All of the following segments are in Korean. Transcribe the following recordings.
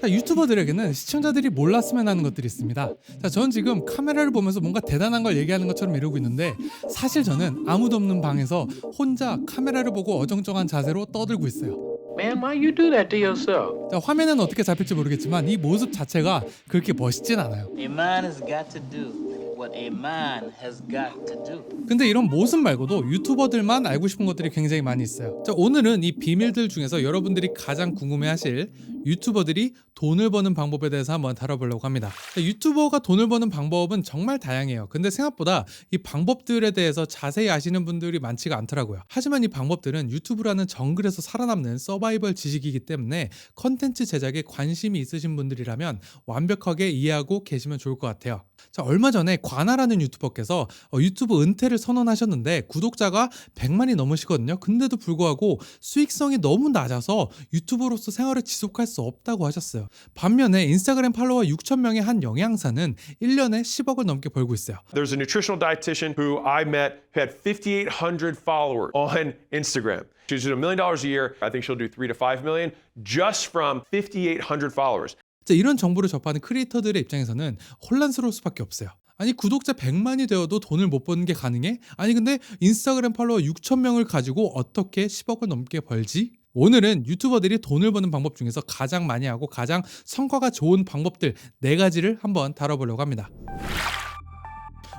자, 유튜버들에게는 시청자들이 몰랐으면 하는 것들이 있습니다. 자, 전 지금 카메라를 보면서 뭔가 대단한 걸 얘기하는 것처럼 이러고 있는데 사실 저는 아무도 없는 방에서 혼자 카메라를 보고 어정쩡한 자세로 떠들고 있어요. Man, why you do that to yourself? 자, 화면에는 어떻게 잡힐지 모르겠지만 이 모습 자체가 그렇게 멋있진 않아요. A man has got to do what a man has got to do. 근데 이런 모습 말고도 유튜버들만 알고 싶은 것들이 굉장히 많이 있어요. 자, 오늘은 이 비밀들 중에서 여러분들이 가장 궁금해하실 유튜버들이 돈을 버는 방법에 대해서 한번 다뤄보려고 합니다. 자, 유튜버가 돈을 버는 방법은 정말 다양해요. 근데 생각보다 이 방법들에 대해서 자세히 아시는 분들이 많지가 않더라고요. 하지만 이 방법들은 유튜브라는 정글에서 살아남는 서바이벌 지식이기 때문에 컨텐츠 제작에 관심이 있으신 분들이라면 완벽하게 이해하고 계시면 좋을 것 같아요. 자, 얼마 전에 관아라는 유튜버께서 유튜브 은퇴를 선언하셨는데 구독자가 100만이 넘으시거든요. 근데도 불구하고 수익성이 너무 낮아서 유튜버로서 생활을 지속할 수 없다고 하셨어요. 반면에 인스타그램 팔로워 6,000명의 한 영양사는 1년에 10억을 넘게 벌고 있어요. There's a nutritional dietitian who I met who had 5,800 followers on Instagram. She's doing $1 million a year. I think she'll do 3 to 5 million just from 5,800 followers. 자, 이런 정보를 접하는 크리에이터들의 입장에서는 혼란스러울 수밖에 없어요. 아니, 구독자 100만이 되어도 돈을 못 버는 게 가능해? 아니, 근데 인스타그램 팔로워 6,000명을 가지고 어떻게 10억을 넘게 벌지? 오늘은 유튜버들이 돈을 버는 방법 중에서 가장 많이 하고 가장 성과가 좋은 방법들 4가지를 한번 다뤄보려고 합니다.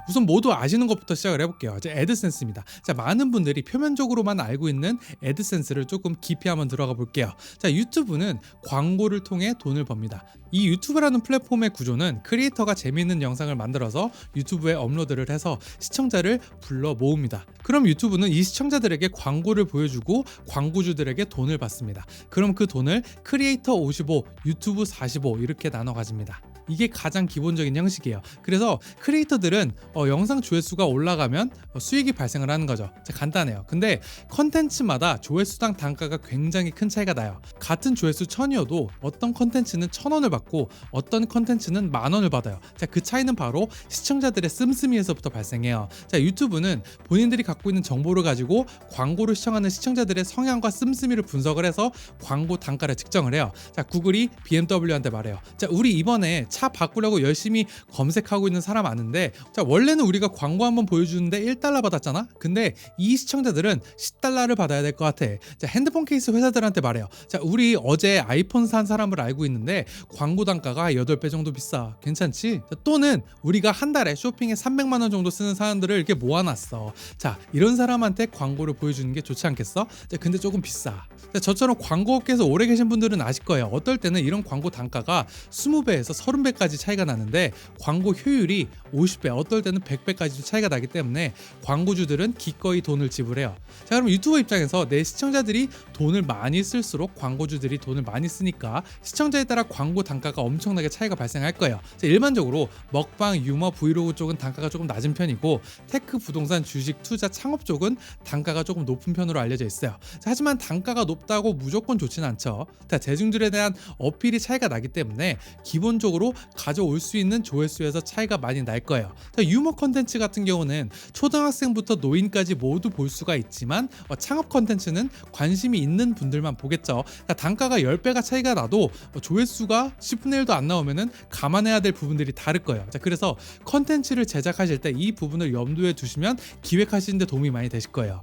우선 모두 아시는 것부터 시작을 해볼게요. 이제 애드센스입니다. 자, 많은 분들이 표면적으로만 알고 있는 애드센스를 조금 깊이 한번 들어가 볼게요. 자, 유튜브는 광고를 통해 돈을 법니다. 이 유튜브라는 플랫폼의 구조는 크리에이터가 재미있는 영상을 만들어서 유튜브에 업로드를 해서 시청자를 불러 모읍니다. 그럼 유튜브는 이 시청자들에게 광고를 보여주고 광고주들에게 돈을 받습니다. 그럼 그 돈을 크리에이터 55, 유튜브 45 이렇게 나눠 가집니다. 이게 가장 기본적인 형식이에요. 그래서 크리에이터들은 영상 조회수가 올라가면 수익이 발생을 하는 거죠. 간단해요. 근데 컨텐츠마다 조회수당 단가가 굉장히 큰 차이가 나요. 같은 조회수 1000이어도 어떤 컨텐츠는 1000원을 받고 어떤 컨텐츠는 10,000원을 받아요. 자, 그 차이는 바로 시청자들의 씀씀이에서부터 발생해요. 자, 유튜브는 본인들이 갖고 있는 정보를 가지고 광고를 시청하는 시청자들의 성향과 씀씀이를 분석을 해서 광고 단가를 측정을 해요. 자, 구글이 BMW한테 말해요. 자, 우리 이번에 차 바꾸려고 열심히 검색하고 있는 사람 아는데, 자, 원래는 우리가 광고 한번 보여주는데 $1 받았잖아. 근데 이 시청자들은 $10를 받아야 될 것 같아. 자, 핸드폰 케이스 회사들한테 말해요. 자, 우리 어제 아이폰 산 사람을 알고 있는데 광고 단가가 8배 정도 비싸. 괜찮지? 자, 또는 우리가 한 달에 쇼핑에 300만 원 정도 쓰는 사람들을 이렇게 모아놨어. 자, 이런 사람한테 광고를 보여주는 게 좋지 않겠어? 자, 근데 조금 비싸. 자, 저처럼 광고업계에서 오래 계신 분들은 아실 거예요. 어떨 때는 이런 광고 단가가 20배에서 30배까지 차이가 나는데 광고 효율이 50배, 어떨 때는 100배까지도 차이가 나기 때문에 광고주들은 기꺼이 돈을 지불해요. 자, 그럼 유튜버 입장에서 내 시청자들이 돈을 많이 쓸수록 광고주들이 돈을 많이 쓰니까 시청자에 따라 광고 단가가 엄청나게 차이가 발생할 거예요. 자, 일반적으로 먹방, 유머, 브이로그 쪽은 단가가 조금 낮은 편이고 테크, 부동산, 주식, 투자, 창업 쪽은 단가가 조금 높은 편으로 알려져 있어요. 자, 하지만 단가가 높다고 무조건 좋지는 않죠. 자, 대중들에 대한 어필이 차이가 나기 때문에 기본적으로 가져올 수 있는 조회수에서 차이가 많이 날 거예요. 자, 유머 컨텐츠 같은 경우는 초등학생부터 노인까지 모두 볼 수가 있지만 창업 컨텐츠는 관심이 있는 분들만 보겠죠. 자, 단가가 10배가 차이가 나도 조회수가 10분의 1도 안 나오면은 감안해야 될 부분들이 다를 거예요. 자, 그래서 컨텐츠를 제작하실 때 이 부분을 염두에 두시면 기획하시는 데 도움이 많이 되실 거예요.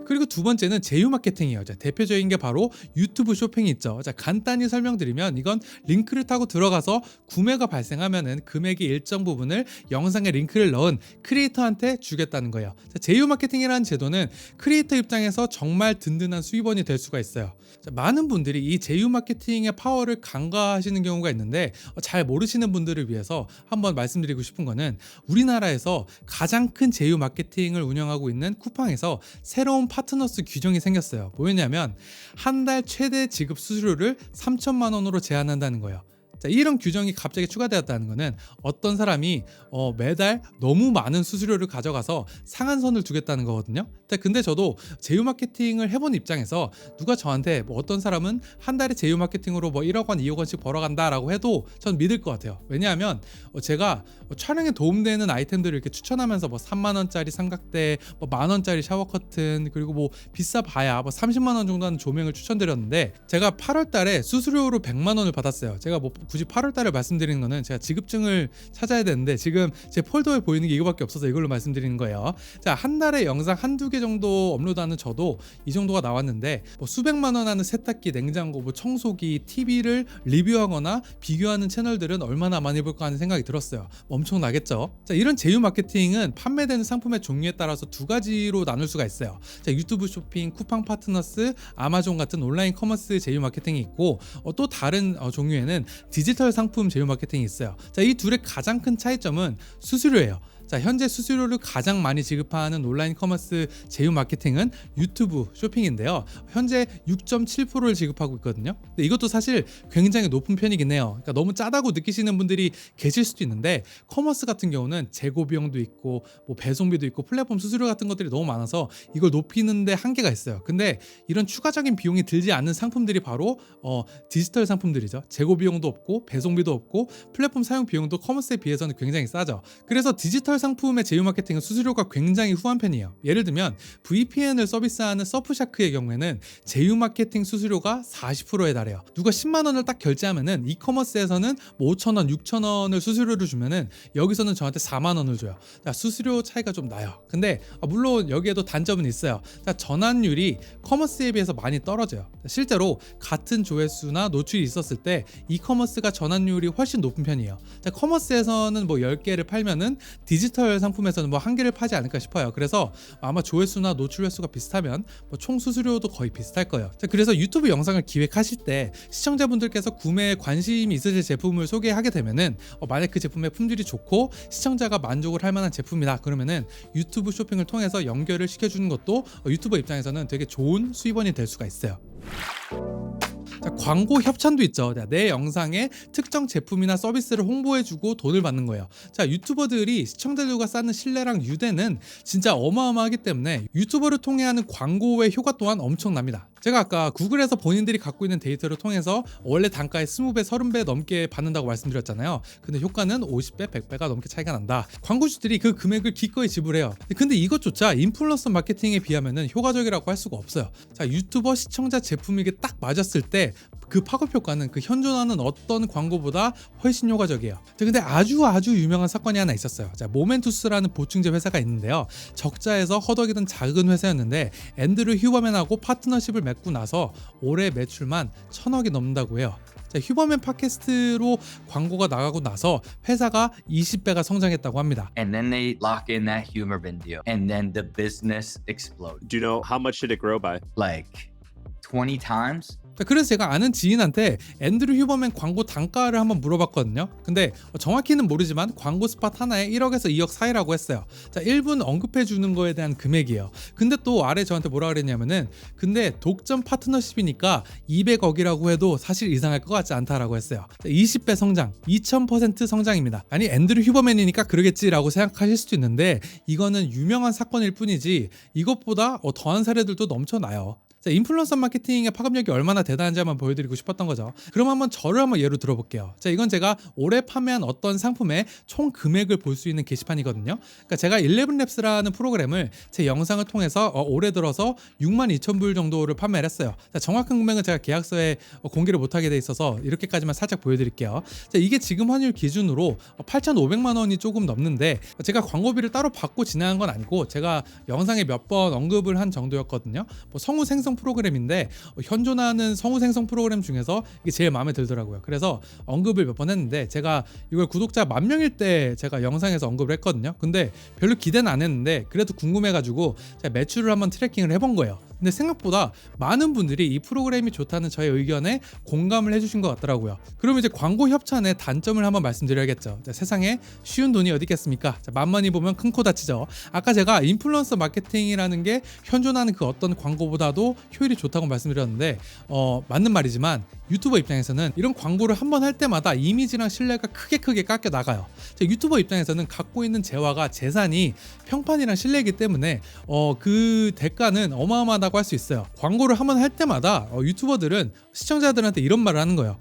그리고 두 번째는 제휴 마케팅이에요. 자, 대표적인 게 바로 유튜브 쇼핑이 있죠. 자, 간단히 설명드리면 이건 링크를 타고 들어가서 구매가 발생하면은 금액의 일정 부분을 영상에 링크를 넣은 크리에이터한테 주겠다는 거예요. 자, 제휴 마케팅이라는 제도는 크리에이터 입장에서 정말 든든한 수입원이 될 수가 있어요. 자, 많은 분들이 이 제휴 마케팅의 파워를 간과하시는 경우가 있는데 잘 모르시는 분들을 위해서 한번 말씀드리고 싶은 거는 우리나라에서 가장 큰 제휴 마케팅을 운영하고 있는 쿠팡에서 새로운 파트너스 규정이 생겼어요. 뭐였냐면 한 달 최대 지급 수수료를 3,000만 원으로 제한한다는 거예요. 자, 이런 규정이 갑자기 추가되었다는 것은 어떤 사람이 매달 너무 많은 수수료를 가져가서 상한선을 두겠다는 거거든요. 자, 근데 저도 제휴 마케팅을 해본 입장에서 누가 저한테 뭐 어떤 사람은 한 달에 제휴 마케팅으로 뭐 1억 원, 2억 원씩 벌어간다라고 해도 전 믿을 것 같아요. 왜냐하면 제가 촬영에 도움되는 아이템들을 이렇게 추천하면서 뭐 3만 원짜리 삼각대, 뭐 만 원짜리 샤워 커튼, 그리고 뭐 비싸 봐야 뭐 30만 원 정도 하는 조명을 추천드렸는데 제가 8월 달에 수수료로 100만 원을 받았어요. 제가 뭐 굳이 8월 달을 말씀드리는 거는 제가 지급증을 찾아야 되는데 지금 제 폴더에 보이는 게 이거밖에 없어서 이걸로 말씀드리는 거예요. 자, 한 달에 영상 한두 개 정도 업로드하는 저도 이 정도가 나왔는데 뭐 수백만 원 하는 세탁기, 냉장고, 뭐 청소기, TV를 리뷰하거나 비교하는 채널들은 얼마나 많이 볼까 하는 생각이 들었어요. 엄청나겠죠? 자, 이런 제휴 마케팅은 판매되는 상품의 종류에 따라서 두 가지로 나눌 수가 있어요. 자, 유튜브 쇼핑, 쿠팡 파트너스, 아마존 같은 온라인 커머스 제휴 마케팅이 있고 또 다른 종류에는 디지털 상품 제휴 마케팅이 있어요. 자, 이 둘의 가장 큰 차이점은 수수료예요. 자, 현재 수수료를 가장 많이 지급하는 온라인 커머스 제휴 마케팅은 유튜브 쇼핑인데요. 현재 6.7%를 지급하고 있거든요. 근데 이것도 사실 굉장히 높은 편이긴 해요. 그러니까 너무 짜다고 느끼시는 분들이 계실 수도 있는데 커머스 같은 경우는 재고 비용도 있고 뭐 배송비도 있고 플랫폼 수수료 같은 것들이 너무 많아서 이걸 높이는데 한계가 있어요. 근데 이런 추가적인 비용이 들지 않는 상품들이 바로 디지털 상품들이죠. 재고 비용도 없고 배송비도 없고 플랫폼 사용 비용도 커머스에 비해서는 굉장히 싸죠. 그래서 디지털 상품의 제휴 마케팅은 수수료가 굉장히 후한 편이에요. 예를 들면 VPN을 서비스하는 서프샤크의 경우에는 제휴 마케팅 수수료가 40%에 달해요. 누가 10만 원을 딱 결제하면은 이커머스에서는 뭐 5천 원, 6천 원을 수수료를 주면은 여기서는 저한테 4만 원을 줘요. 자, 수수료 차이가 좀 나요. 근데 물론 여기에도 단점은 있어요. 자, 전환율이 커머스에 비해서 많이 떨어져요. 실제로 같은 조회수나 노출이 있었을 때 이커머스가 전환율이 훨씬 높은 편이에요. 자, 커머스에서는 뭐 10개를 팔면은 디지털 상품에서는 뭐 한 개를 파지 않을까 싶어요. 그래서 아마 조회수나 노출 횟수가 비슷하면 뭐 총 수수료도 거의 비슷할 거예요. 자, 그래서 유튜브 영상을 기획하실 때 시청자분들께서 구매에 관심이 있으실 제품을 소개하게 되면은 만약 그 제품의 품질이 좋고 시청자가 만족을 할 만한 제품이다 그러면은 유튜브 쇼핑을 통해서 연결을 시켜주는 것도 유튜버 입장에서는 되게 좋은 수입원이 될 수가 있어요. 자, 광고 협찬도 있죠. 내 영상에 특정 제품이나 서비스를 홍보해주고 돈을 받는 거예요. 자, 유튜버들이 시청자들과 쌓는 신뢰랑 유대는 진짜 어마어마하기 때문에 유튜버를 통해 하는 광고의 효과 또한 엄청납니다. 제가 아까 구글에서 본인들이 갖고 있는 데이터를 통해서 원래 단가의 20배, 30배 넘게 받는다고 말씀드렸잖아요. 근데 효과는 50배, 100배가 넘게 차이가 난다. 광고주들이 그 금액을 기꺼이 지불해요. 근데 이것조차 인플루언서 마케팅에 비하면 효과적이라고 할 수가 없어요. 자, 유튜버 시청자 제품에게 딱 맞았을 때 그 파급 효과는 그 현존하는 어떤 광고보다 훨씬 효과적이에요. 자, 근데 아주 유명한 사건이 하나 있었어요. 자, 모멘투스라는 보증제 회사가 있는데요. 적자에서 허덕이던 작은 회사였는데 앤드류 휴버맨하고 파트너십을 맺고 나서 올해 매출만 1,000억이 넘는다고 해요. 자, 휴버맨 팟캐스트로 광고가 나가고 나서 회사가 20배가 성장했다고 합니다. And then they lock in that Humorman deal, and then the business explodes. Do you know how much did it grow by? Like 20 times? 자, 그래서 제가 아는 지인한테 앤드류 휴버맨 광고 단가를 한번 물어봤거든요. 근데 정확히는 모르지만 광고 스팟 하나에 1억에서 2억 사이라고 했어요. 자, 1분 언급해 주는 거에 대한 금액이에요. 근데 또 아래 저한테 뭐라 그랬냐면은 근데 독점 파트너십이니까 200억이라고 해도 사실 이상할 것 같지 않다라고 했어요. 자, 20배 성장, 2000% 성장입니다. 아니 앤드류 휴버맨이니까 그러겠지라고 생각하실 수도 있는데 이거는 유명한 사건일 뿐이지 이것보다 더한 사례들도 넘쳐나요. 자, 인플루언서 마케팅의 파급력이 얼마나 대단한지 한번 보여드리고 싶었던 거죠. 그럼 한번 저를 한번 예로 들어볼게요. 자, 이건 제가 올해 판매한 어떤 상품의 총 금액을 볼 수 있는 게시판이거든요. 그러니까 제가 11랩스라는 프로그램을 제 영상을 통해서 올해 들어서 62,000불 정도를 판매를 했어요. 자, 정확한 금액은 제가 계약서에 공개를 못하게 돼 있어서 이렇게까지만 살짝 보여드릴게요. 자, 이게 지금 환율 기준으로 8,500만 원이 조금 넘는데 제가 광고비를 따로 받고 진행한 건 아니고 제가 영상에 몇 번 언급을 한 정도였거든요. 뭐 성우 생성 프로그램인데 현존하는 성우 생성 프로그램 중에서 이게 제일 마음에 들더라고요. 그래서 언급을 몇 번 했는데 제가 이걸 구독자 10,000명일 때 제가 영상에서 언급을 했거든요. 근데 별로 기대는 안 했는데 그래도 궁금해가지고 제가 매출을 한번 트래킹을 해본 거예요. 근데 생각보다 많은 분들이 이 프로그램이 좋다는 저의 의견에 공감을 해주신 것 같더라고요. 그럼 이제 광고 협찬의 단점을 한번 말씀드려야겠죠. 자, 세상에 쉬운 돈이 어디 있겠습니까? 자, 만만히 보면 큰 코 다치죠. 아까 제가 인플루언서 마케팅이라는 게 현존하는 그 어떤 광고보다도 효율이 좋다고 말씀드렸는데 맞는 말이지만 유튜버 입장에서는 이런 광고를 한번 할 때마다 이미지랑 신뢰가 크게 깎여 나가요. 자, 유튜버 입장에서는 갖고 있는 재화가 재산이 평판이랑 신뢰이기 때문에 그 대가는 어마어마하다고 할 수 있어요. 광고를 한번 할 때마다 유튜버들은 시청자들한테 이런 말을 하는 거예요.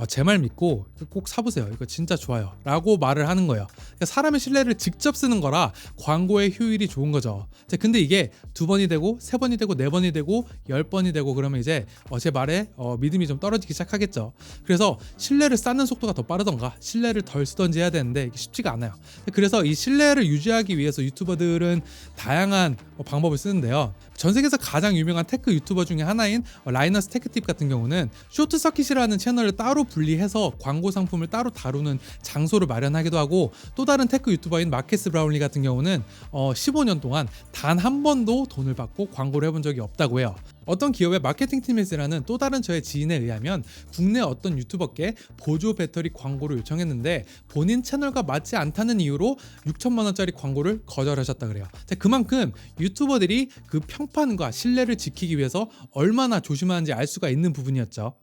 제 말 믿고 꼭 사보세요. 이거 진짜 좋아요. 라고 말을 하는 거예요. 그러니까 사람의 신뢰를 직접 쓰는 거라 광고의 효율이 좋은 거죠. 자, 근데 이게 2번이 되고 3번이 되고 4번이 되고 10번이 되고 그러면 이제 제 말에 믿음이 좀 떨어지기 시작하겠죠. 그래서 신뢰를 쌓는 속도가 더 빠르던가 신뢰를 덜 쓰던지 해야 되는데 이게 쉽지가 않아요. 그래서 이 신뢰를 유지하기 위해서 유튜버들은 다양한 방법을 쓰는데요. 전 세계에서 가장 유명한 테크 유튜버 중에 하나인 라이너스 테크팁 같은 경우는 쇼트서킷이라는 채널을 따로 분리해서 광고 상품을 따로 다루는 장소를 마련하기도 하고, 또 다른 테크 유튜버인 마켓스 브라운리 같은 경우는 15년 동안 단 한 번도 돈을 받고 광고를 해본 적이 없다고 해요. 어떤 기업의 마케팅 팀에서 일하는 또 다른 저의 지인에 의하면 국내 어떤 유튜버께 보조 배터리 광고를 요청했는데 본인 채널과 맞지 않다는 이유로 6천만 원짜리 광고를 거절하셨다 그래요. 그만큼 유튜버들이 그 평판과 신뢰를 지키기 위해서 얼마나 조심하는지 알 수가 있는 부분이었죠.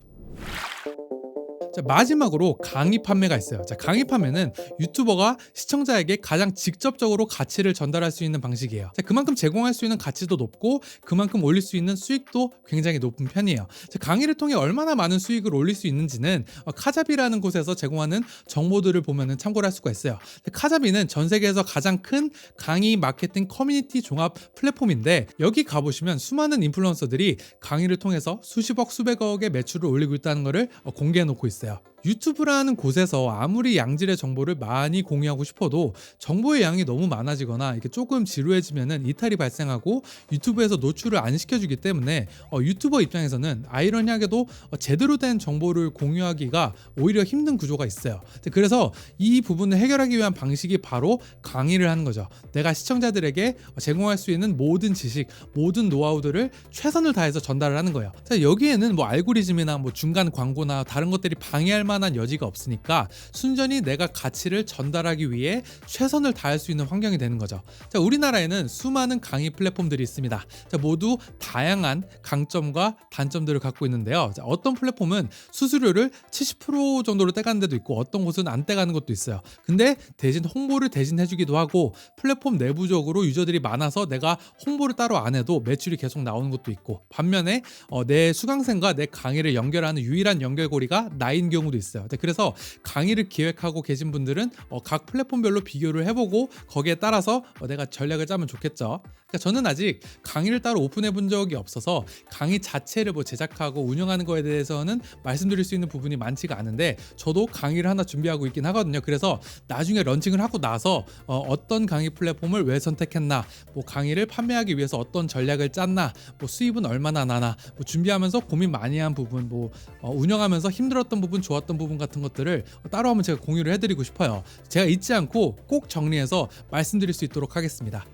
자, 마지막으로 강의 판매가 있어요. 자, 강의 판매는 유튜버가 시청자에게 가장 직접적으로 가치를 전달할 수 있는 방식이에요. 자, 그만큼 제공할 수 있는 가치도 높고 그만큼 올릴 수 있는 수익도 굉장히 높은 편이에요. 자, 강의를 통해 얼마나 많은 수익을 올릴 수 있는지는 카자비라는 곳에서 제공하는 정보들을 보면 참고를 할 수가 있어요. 자, 카자비는 전 세계에서 가장 큰 강의 마케팅 커뮤니티 종합 플랫폼인데 여기 가보시면 수많은 인플루언서들이 강의를 통해서 수십억 수백억의 매출을 올리고 있다는 것을 공개해 놓고 있어요. 유튜브라는 곳에서 아무리 양질의 정보를 많이 공유하고 싶어도 정보의 양이 너무 많아지거나 이렇게 조금 지루해지면은 이탈이 발생하고 유튜브에서 노출을 안 시켜주기 때문에 유튜버 입장에서는 아이러니하게도 제대로 된 정보를 공유하기가 오히려 힘든 구조가 있어요. 그래서 이 부분을 해결하기 위한 방식이 바로 강의를 하는 거죠. 내가 시청자들에게 제공할 수 있는 모든 지식, 모든 노하우들을 최선을 다해서 전달을 하는 거예요. 여기에는 뭐 알고리즘이나 뭐 중간 광고나 다른 것들이 방해할 만한 여지가 없으니까 순전히 내가 가치를 전달하기 위해 최선을 다할 수 있는 환경이 되는 거죠. 자, 우리나라에는 수많은 강의 플랫폼들이 있습니다. 자, 모두 다양한 강점과 단점들을 갖고 있는데요. 자, 어떤 플랫폼은 수수료를 70% 정도로 떼가는 데도 있고 어떤 곳은 안 떼가는 것도 있어요. 근데 대신 홍보를 대신 해주기도 하고 플랫폼 내부적으로 유저들이 많아서 내가 홍보를 따로 안 해도 매출이 계속 나오는 것도 있고, 반면에 내 수강생과 내 강의를 연결하는 유일한 연결고리가 나인 경우도 있어요. 그래서 강의를 기획하고 계신 분들은 각 플랫폼별로 비교를 해보고 거기에 따라서 내가 전략을 짜면 좋겠죠. 그러니까 저는 아직 강의를 따로 오픈해 본 적이 없어서 강의 자체를 뭐 제작하고 운영하는 거에 대해서는 말씀드릴 수 있는 부분이 많지가 않은데 저도 강의를 하나 준비하고 있긴 하거든요. 그래서 나중에 런칭을 하고 나서 어떤 강의 플랫폼을 왜 선택했나, 뭐 강의를 판매하기 위해서 어떤 전략을 짰나, 뭐 수입은 얼마나 나나, 뭐 준비하면서 고민 많이 한 부분, 뭐 운영하면서 힘들었던 부분, 좋았던 부분 같은 것들을 따로 한번 제가 공유를 해드리고 싶어요. 제가 잊지 않고 꼭 정리해서 말씀드릴 수 있도록 하겠습니다.